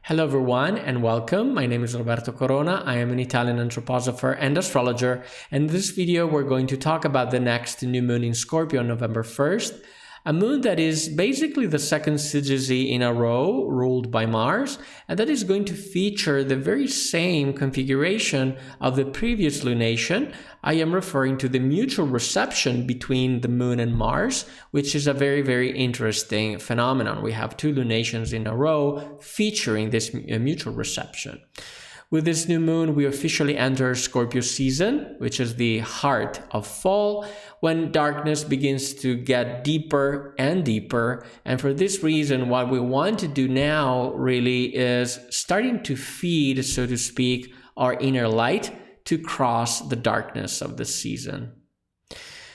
Hello everyone and welcome. My name is Roberto Corona. I am an Italian anthroposopher and astrologer. And in this video, we're going to talk about the next new moon in Scorpio on November 1st, a moon that is basically the second syzygy in a row ruled by Mars, and that is going to feature the very same configuration of the previous lunation. I am referring to the mutual reception between the moon and Mars, which is a very, very interesting phenomenon. We have two lunations in a row featuring this mutual reception. With this new moon, we officially enter Scorpio season, which is the heart of fall, when darkness begins to get deeper and deeper. And for this reason, what we want to do now really is starting to feed, so to speak, our inner light to cross the darkness of the season.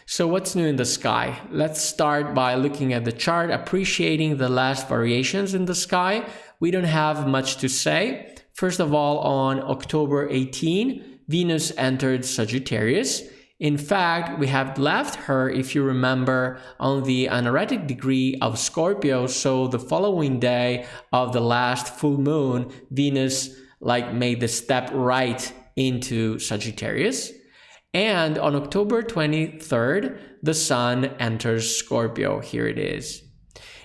So what's new in the sky? Let's start by looking at the chart, appreciating the last variations in the sky. We don't have much to say. First of all, on October 18, Venus entered Sagittarius. In fact, we have left her, if you remember, on the anaretic degree of Scorpio. So the following day of the last full moon, Venus made the step right into Sagittarius. And on October 23rd, the Sun enters Scorpio. Here it is.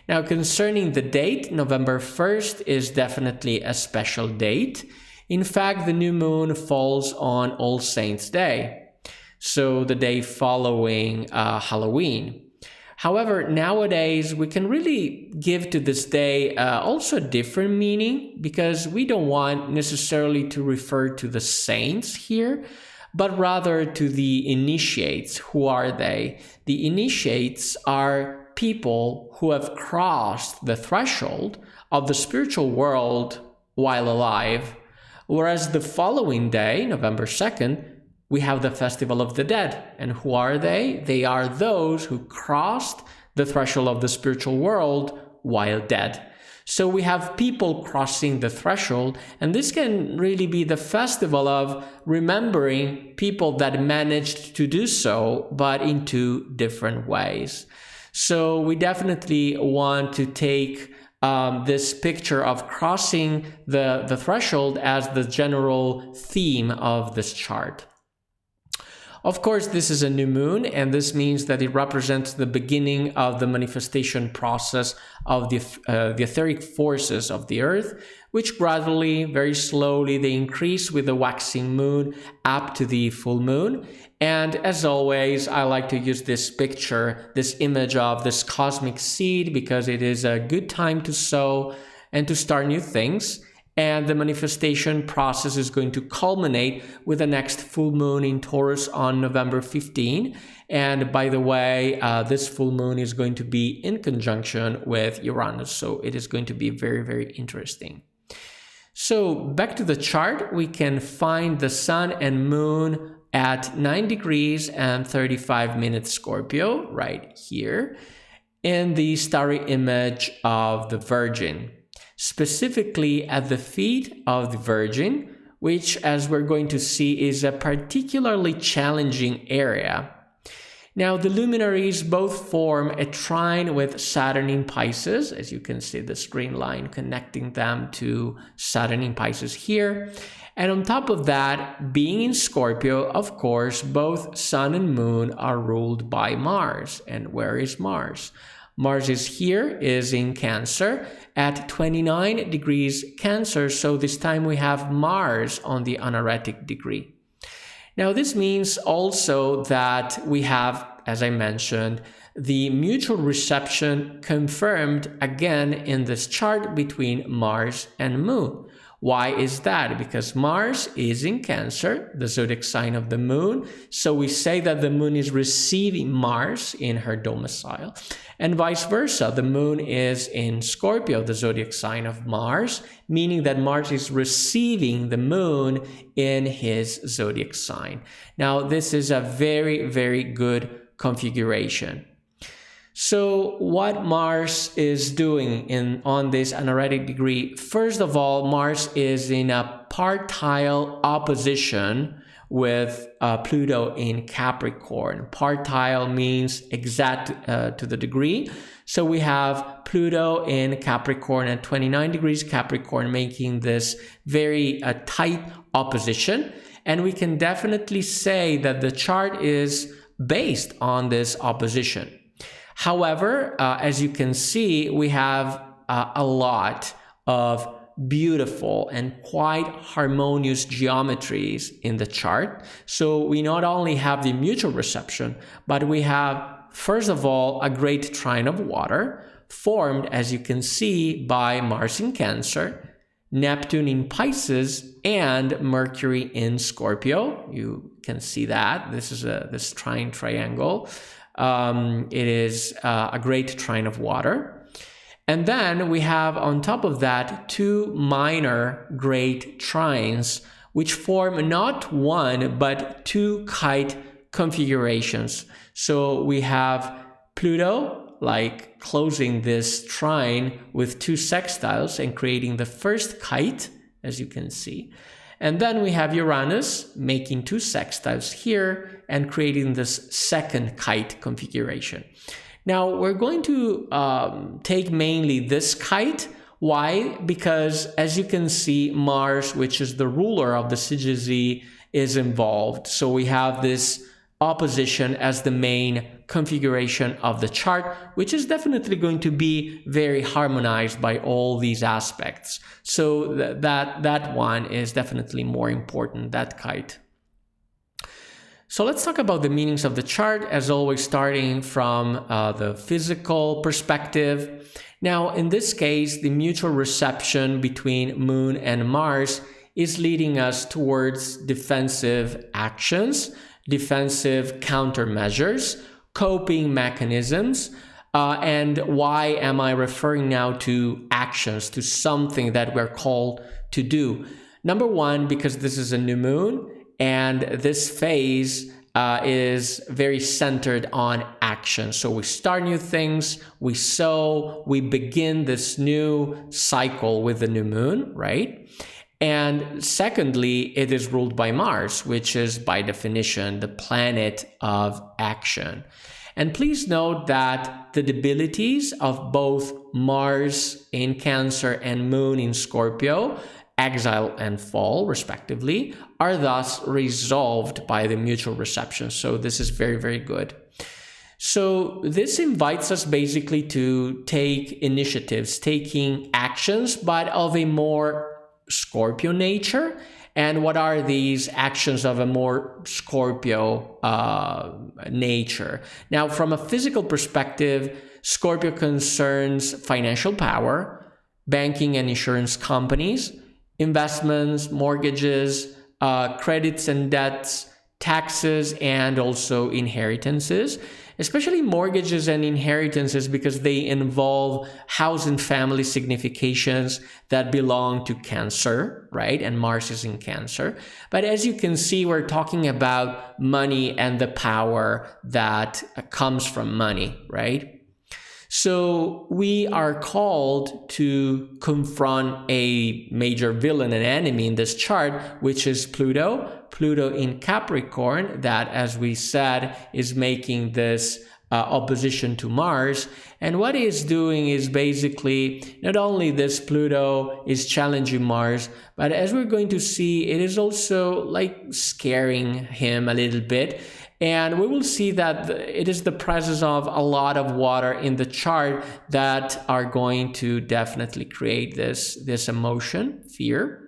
Now, concerning the date, November 1st is definitely a special date. In fact, the new moon falls on All Saints' Day, so the day following Halloween. However, nowadays, we can really give to this day also a different meaning, because we don't want necessarily to refer to the saints here, but rather to the initiates. Who are they? The initiates are people who have crossed the threshold of the spiritual world while alive, whereas the following day, November 2nd, we have the Festival of the Dead. And who are they? They are those who crossed the threshold of the spiritual world while dead. So we have people crossing the threshold, and this can really be the festival of remembering people that managed to do so, but in two different ways. So we definitely want to take this picture of crossing the threshold as the general theme of this chart. Of course, this is a new moon, and this means that it represents the beginning of the manifestation process of the etheric forces of the Earth, which gradually, very slowly, they increase with the waxing moon up to the full moon. And as always, I like to use this picture, this image of this cosmic seed, because it is a good time to sow and to start new things. And the manifestation process is going to culminate with the next full moon in Taurus on November 15. And by the way, this full moon is going to be in conjunction with Uranus. So it is going to be very, very interesting. So back to the chart, we can find the sun and moon at 9 degrees and 35 minutes Scorpio right here in the starry image of the Virgin, specifically at the feet of the Virgin, which, as we're going to see, is a particularly challenging area. Now, the luminaries both form a trine with Saturn in Pisces, as you can see this green line connecting them to Saturn in Pisces here. And on top of that, being in Scorpio, of course, both Sun and Moon are ruled by Mars. And where is Mars? Mars is in Cancer at 29 degrees Cancer. So this time we have Mars on the anaretic degree. Now, this means also that we have, as I mentioned, the mutual reception confirmed again in this chart between Mars and Moon. Why is that? Because Mars is in Cancer, the zodiac sign of the moon. So we say that the moon is receiving Mars in her domicile. And vice versa, the moon is in Scorpio, the zodiac sign of Mars, meaning that Mars is receiving the moon in his zodiac sign. Now, this is a very, very good configuration. So what Mars is doing on this anaretic degree, first of all, Mars is in a partile opposition with Pluto in Capricorn. Partile means exact to the degree. So we have Pluto in Capricorn at 29 degrees Capricorn, making this very tight opposition. And we can definitely say that the chart is based on this opposition. However, as you can see, we have a lot of beautiful and quite harmonious geometries in the chart. So we not only have the mutual reception, but we have, first of all, a great trine of water formed, as you can see, by Mars in Cancer, Neptune in Pisces, and Mercury in Scorpio. You can see that. This is this trine triangle. It is a great trine of water. And then we have on top of that two minor great trines, which form not one, but two kite configurations. So we have Pluto, like closing this trine with two sextiles and creating the first kite, as you can see. And then we have Uranus making two sextiles here and creating this second kite configuration. Now, we're going to take mainly this kite. Why? Because, as you can see, Mars, which is the ruler of the CGZ, is involved. So we have this opposition as the main configuration of the chart, which is definitely going to be very harmonized by all these aspects. So that one is definitely more important, that kite. So let's talk about the meanings of the chart, as always, starting from the physical perspective. Now, in this case, the mutual reception between Moon and Mars is leading us towards defensive actions, defensive countermeasures, coping mechanisms. And why am I referring now to actions, to something that we're called to do? Number one, because this is a new moon, and this phase is very centered on action. So we start new things, we sow, we begin this new cycle with the new moon, right? And secondly, it is ruled by Mars, which is by definition the planet of action. And please note that the debilities of both Mars in Cancer and Moon in Scorpio, exile and fall, respectively, are thus resolved by the mutual reception. So this is very, very good. So this invites us basically to take initiatives, taking actions, but of a more Scorpio nature. And what are these actions of a more Scorpio nature? Now, from a physical perspective, Scorpio concerns financial power, banking and insurance companies, investments, mortgages, credits and debts, taxes, and also inheritances, especially mortgages and inheritances, because they involve house and family significations that belong to Cancer, right? And Mars is in Cancer. But as you can see, we're talking about money and the power that comes from money, right? So we are called to confront a major villain and enemy in this chart, which is Pluto. Pluto in Capricorn, that, as we said, is making this opposition to Mars. And what he's doing is basically, not only this Pluto is challenging Mars, but as we're going to see, it is also like scaring him a little bit. And we will see that it is the presence of a lot of water in the chart that are going to definitely create this emotion, fear.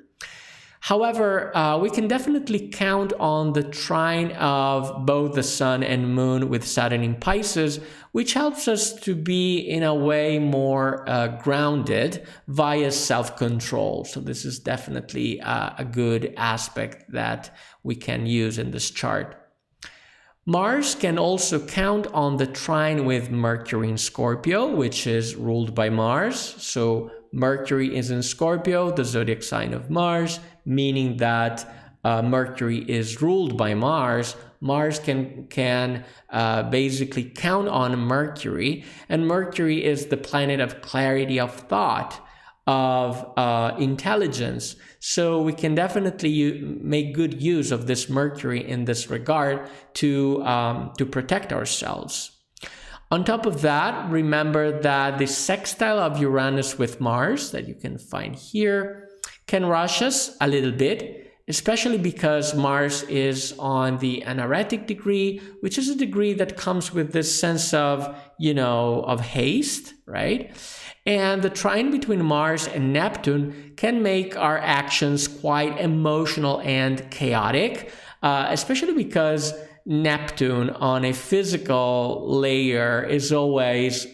However, we can definitely count on the trine of both the Sun and Moon with Saturn in Pisces, which helps us to be in a way more grounded via self-control. So this is definitely a good aspect that we can use in this chart. Mars can also count on the trine with Mercury in Scorpio, which is ruled by Mars. So Mercury is in Scorpio, the zodiac sign of Mars, meaning that Mercury is ruled by Mars. Mars can basically count on Mercury, and Mercury is the planet of clarity of thought, of intelligence. So we can definitely make good use of this Mercury in this regard to protect ourselves. On top of that, remember that the sextile of Uranus with Mars that you can find here can rush us a little bit, especially because Mars is on the anaretic degree, which is a degree that comes with this sense of, of haste, right? And the trine between Mars and Neptune can make our actions quite emotional and chaotic, especially because Neptune on a physical layer is always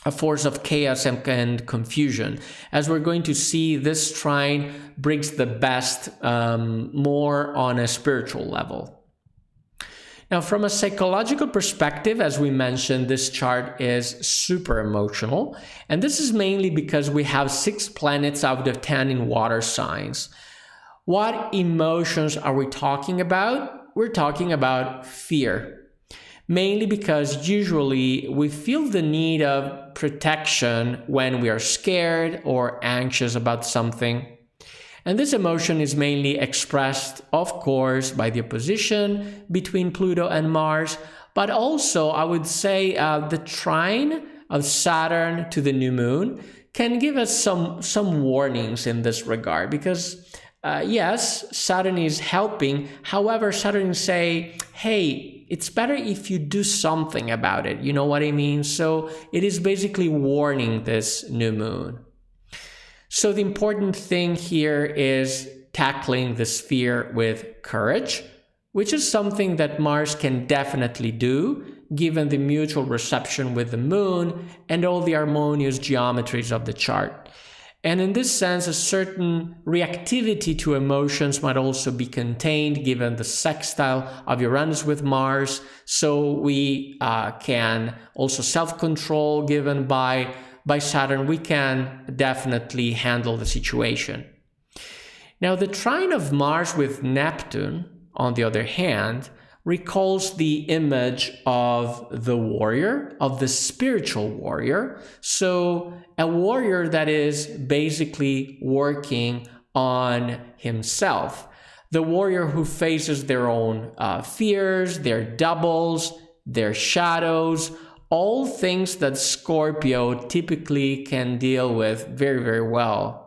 a force of chaos and confusion. As we're going to see, this trine brings the best more on a spiritual level. Now, from a psychological perspective, as we mentioned, this chart is super emotional. And this is mainly because we have 6 planets out of 10 in water signs. What emotions are we talking about? We're talking about fear. Mainly because usually we feel the need of protection when we are scared or anxious about something. And this emotion is mainly expressed, of course, by the opposition between Pluto and Mars, but also, I would say, the trine of Saturn to the new moon can give us some warnings in this regard, because yes, Saturn is helping. However, Saturn say, hey, it's better if you do something about it. You know what I mean? So it is basically warning this new moon. So the important thing here is tackling this fear with courage, which is something that Mars can definitely do, given the mutual reception with the moon and all the harmonious geometries of the chart. And in this sense, a certain reactivity to emotions might also be contained given the sextile of Uranus with Mars. So we can also self-control given by Saturn. We can definitely handle the situation. Now, the trine of Mars with Neptune, on the other hand, recalls the image of the warrior, of the spiritual warrior. So a warrior that is basically working on himself. The warrior who faces their own fears, their doubles, their shadows, all things that Scorpio typically can deal with very, very well.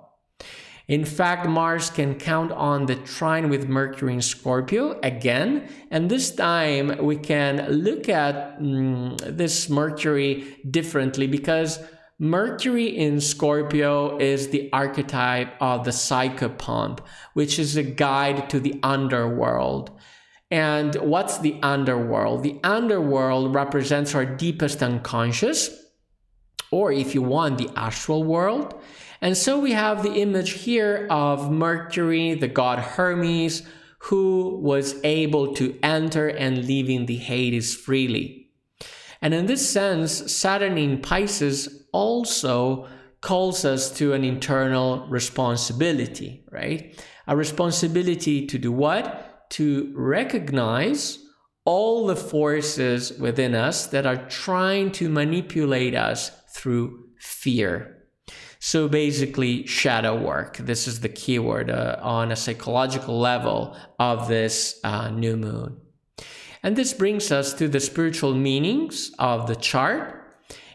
In fact, Mars can count on the trine with Mercury in Scorpio again, and this time we can look at this Mercury differently, because Mercury in Scorpio is the archetype of the psychopomp, which is a guide to the underworld. And what's the underworld? The underworld represents our deepest unconscious, or if you want, the astral world. And so we have the image here of Mercury, the god Hermes, who was able to enter and live in the Hades freely. And in this sense, Saturn in Pisces also calls us to an internal responsibility, right? A responsibility to do what? To recognize all the forces within us that are trying to manipulate us through fear. So basically, shadow work. This is the keyword on a psychological level of this new moon. And this brings us to the spiritual meanings of the chart.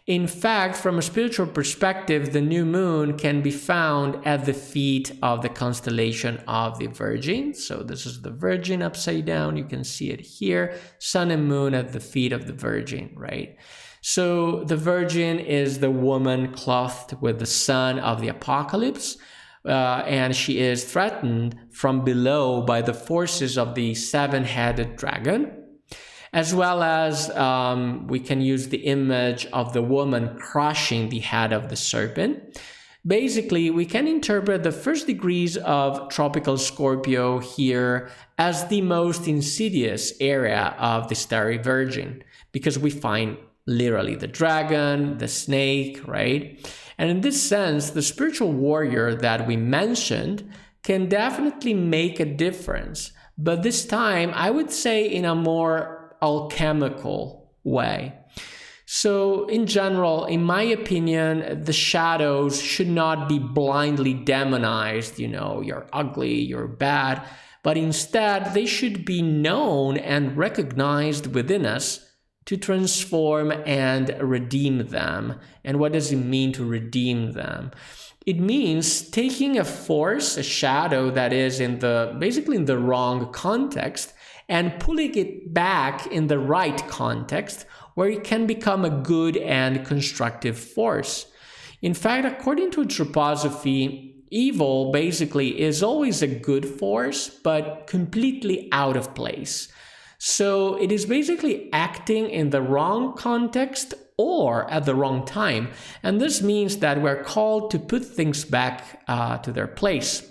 In fact, from a spiritual perspective, the new moon can be found at the feet of the constellation of the Virgin. So this is the Virgin upside down. You can see it here. Sun and moon at the feet of the Virgin, right? So the Virgin is the woman clothed with the sun of the apocalypse, and she is threatened from below by the forces of the seven-headed dragon, as well as we can use the image of the woman crushing the head of the serpent. Basically, we can interpret the first degrees of tropical Scorpio here as the most insidious area of the starry Virgin, because we find literally the dragon, the snake, right? And in this sense, the spiritual warrior that we mentioned can definitely make a difference. But this time, I would say in a more alchemical way. So in general, in my opinion, the shadows should not be blindly demonized, you're ugly, you're bad, but instead they should be known and recognized within us to transform and redeem them. And what does it mean to redeem them? It means taking a force, a shadow that is basically in the wrong context, and pulling it back in the right context where it can become a good and constructive force. In fact, according to anthroposophy, evil basically is always a good force, but completely out of place. So it is basically acting in the wrong context or at the wrong time. And this means that we're called to put things back to their place,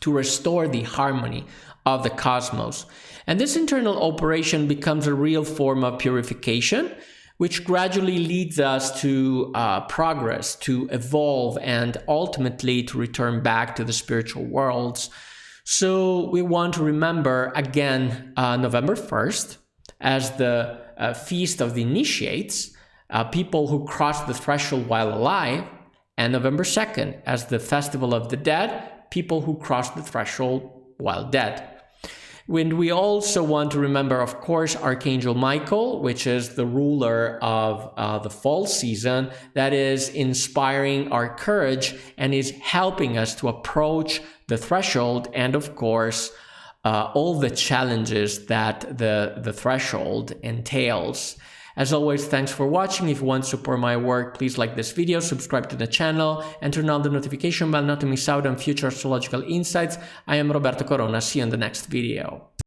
to restore the harmony of the cosmos. And this internal operation becomes a real form of purification, which gradually leads us to progress, to evolve, and ultimately to return back to the spiritual worlds. So we want to remember, again, November 1st as the Feast of the Initiates, people who crossed the threshold while alive, and November 2nd as the Festival of the Dead, people who crossed the threshold while dead. And we also want to remember, of course, Archangel Michael, which is the ruler of the fall season, that is inspiring our courage and is helping us to approach the threshold and, of course, all the challenges that the threshold entails. As always, thanks for watching. If you want to support my work, please like this video, subscribe to the channel, and turn on the notification bell not to miss out on future astrological insights. I am Roberto Corona. See you in the next video.